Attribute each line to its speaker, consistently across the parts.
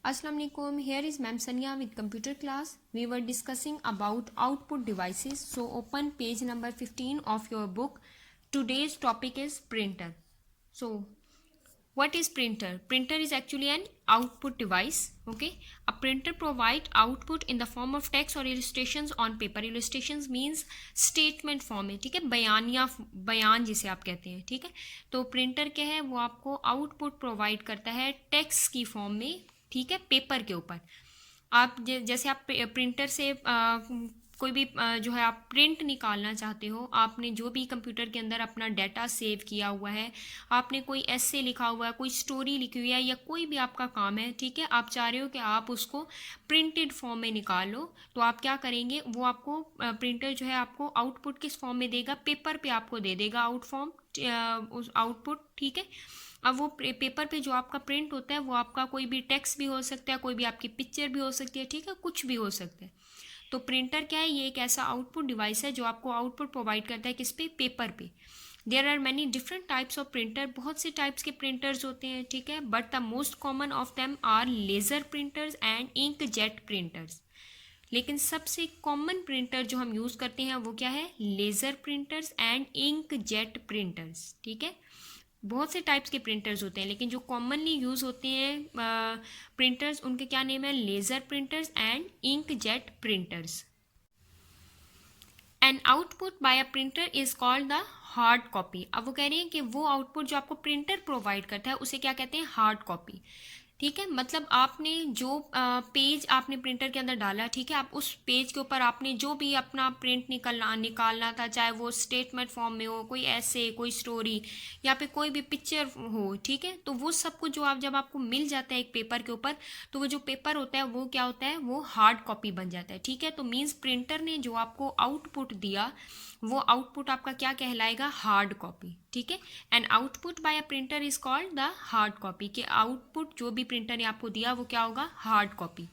Speaker 1: Assalamu alaikum. Here is Ma'am Sania with computer class. We were discussing about output devices. So open page number 15 of your book. Today's topic is printer. So what is printer? Printer is actually an output device. Okay, a printer provides output in the form of text or illustrations on paper. Illustrations means statement form में, ठीक है, बयान जिसे आप कहते हैं, ठीक है. तो प्रिंटर क्या है, वो आपको आउटपुट प्रोवाइड करता है टेक्स्ट की फॉर्म में, ठीक है, पेपर के ऊपर. आप जैसे आप प्रिंटर से कोई भी जो है आप प्रिंट निकालना चाहते हो, आपने जो भी कंप्यूटर के अंदर अपना डाटा सेव किया हुआ है, आपने कोई एसे लिखा हुआ है, कोई स्टोरी लिखी हुई है, या कोई भी आपका काम है, ठीक है, आप चाह रहे हो कि आप उसको प्रिंटेड फॉर्म में निकाल लो, तो आप क्या करेंगे, वो आपको प्रिंटर जो है आपको आउटपुट किस फॉर्म में देगा, पेपर पे आपको दे देगा उस आउटपुट, ठीक है. अब वो पेपर पे जो आपका प्रिंट होता है वो आपका कोई भी टेक्स्ट भी हो सकता है, कोई भी आपकी पिक्चर भी हो सकती है, ठीक है, कुछ भी हो सकता है. तो प्रिंटर क्या है, ये एक ऐसा आउटपुट डिवाइस है जो आपको आउटपुट प्रोवाइड करता है किस पे, पेपर पे. There are many different types of printer, बहुत से टाइप्स के प्रिंटर्स होते हैं, ठीक है, but the most common of them are laser printers and inkjet printers. लेकिन सबसे कॉमन प्रिंटर जो हम यूज़ करते हैं वो क्या है, laser printers and inkjet printers, ठीक है. बहुत से टाइप्स के प्रिंटर्स होते हैं, लेकिन जो कॉमनली यूज़ होते हैं प्रिंटर्स, उनके क्या नेम है, laser printers and inkjet printers. An output by a printer is called the hard copy. अब वो कह रही है कि वो आउटपुट जो आपको प्रिंटर प्रोवाइड करता है उसे क्या कहते हैं, हार्ड कॉपी, ठीक है. मतलब आपने जो पेज आपने प्रिंटर के अंदर डाला, ठीक है, आप उस पेज के ऊपर आपने जो भी अपना प्रिंट निकालना था, चाहे वो स्टेटमेंट फॉर्म में हो, कोई ऐसे, कोई स्टोरी, या फिर कोई भी पिक्चर हो, ठीक है, तो वो सब कुछ जो आप जब आपको मिल जाता है एक पेपर के ऊपर, तो वो जो पेपर होता है वो क्या होता है, वो हार्ड कॉपी बन जाता है, ठीक है. तो मीन्स प्रिंटर ने जो आपको आउटपुट दिया वो आउटपुट आपका क्या कहलाएगा, हार्ड कॉपी, ठीक है. And output by a printer is called the hard copy, के आउटपुट जो भी प्रिंटर ने आपको दिया वो क्या होगा, हार्ड कॉपी,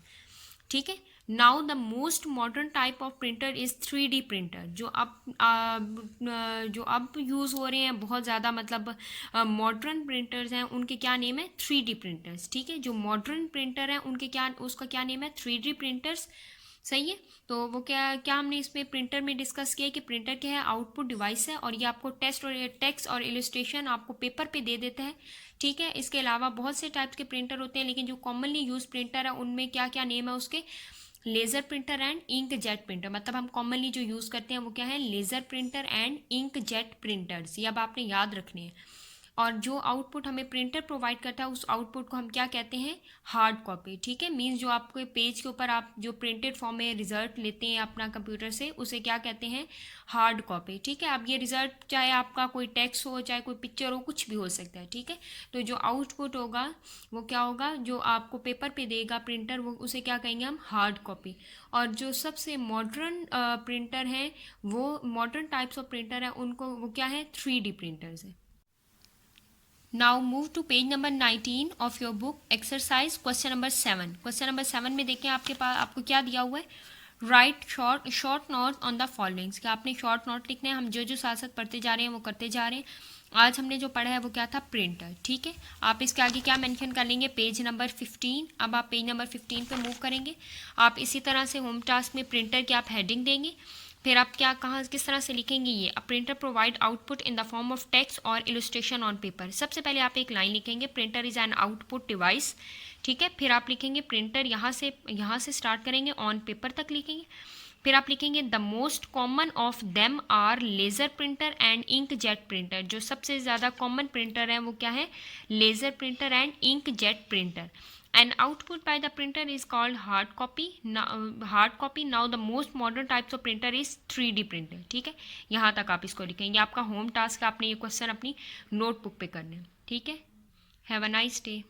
Speaker 1: ठीक है. Now the most modern type of printer is 3D printer, जो अब यूज़ हो रहे हैं बहुत ज़्यादा, मतलब मॉडर्न प्रिंटर्स हैं, उनके क्या नेम है, 3D प्रिंटर्स, ठीक है. जो मॉडर्न प्रिंटर हैं उनके उसका क्या नेम है, 3D प्रिंटर्स, सही है. तो वो क्या हमने इसमें प्रिंटर में डिस्कस किया कि प्रिंटर क्या है, आउटपुट डिवाइस है, और ये आपको टेक्स्ट और इलस्ट्रेशन आपको पेपर पे दे देता है, ठीक है. इसके अलावा बहुत से टाइप्स के प्रिंटर होते हैं, लेकिन जो कॉमनली यूज प्रिंटर है उनमें क्या क्या नेम है उसके, laser printer and inkjet printer. मतलब हम कॉमनली जो यूज़ करते हैं वो क्या है, laser printer and inkjet printers. ये अब आपने याद रखने हैं. और जो आउटपुट हमें प्रिंटर प्रोवाइड करता है उस आउटपुट को हम क्या कहते हैं, हार्ड कॉपी, ठीक है. मीन्स जो आपके पेज के ऊपर आप जो प्रिंटेड फॉर्म में रिजल्ट लेते हैं अपना कंप्यूटर से, उसे क्या कहते हैं, हार्ड कॉपी, ठीक है. अब ये रिजल्ट चाहे आपका कोई टेक्स्ट हो, चाहे कोई पिक्चर हो, कुछ भी हो सकता है, ठीक है. तो जो आउटपुट होगा वो क्या होगा, जो आपको पेपर पे देगा प्रिंटर, वो उसे क्या कहेंगे हम, हार्ड कॉपी. और जो सबसे मॉडर्न प्रिंटर हैं, वो मॉडर्न टाइप्स ऑफ प्रिंटर हैं, उनको वो क्या है, 3D प्रिंटर्स है. Now move to page number 19 of your book, exercise question number 7. Question number 7 में देखें आपके पास आपको क्या दिया हुआ है, right short note on the followings, कि आपने शॉर्ट नोट लिखने हैं. हम जो जो साथ साथ पढ़ते जा रहे हैं वो करते जा रहे हैं. आज हमने जो पढ़ा है वो क्या था, प्रिंटर, ठीक है. आप इसके आगे क्या मेंशन कर लेंगे, पेज नंबर 15. अब आप पेज नंबर 15 पे मूव करेंगे. आप इसी तरह से होम टास्क में प्रिंटर की आप हेडिंग देंगे. फिर आप क्या किस तरह से लिखेंगे, ये a printer provide output in the form of text और इलस्ट्रेशन ऑन पेपर. सबसे पहले आप एक लाइन लिखेंगे, printer is an output device, ठीक है. फिर आप लिखेंगे प्रिंटर, यहाँ से स्टार्ट करेंगे, ऑन पेपर तक लिखेंगे. फिर आप लिखेंगे the most common of them are laser printer and inkjet printer. जो सबसे ज़्यादा कॉमन प्रिंटर है वो क्या है, laser printer and inkjet printer. An output by the printer is called hard copy. Now the most modern types of printer is 3D printer. ठीक है, यहाँ तक आप इसको लिखेंगे. आपका होम टास्क है, आपने ये क्वेश्चन अपनी नोटबुक पे करने हैं, ठीक है. Have a nice day.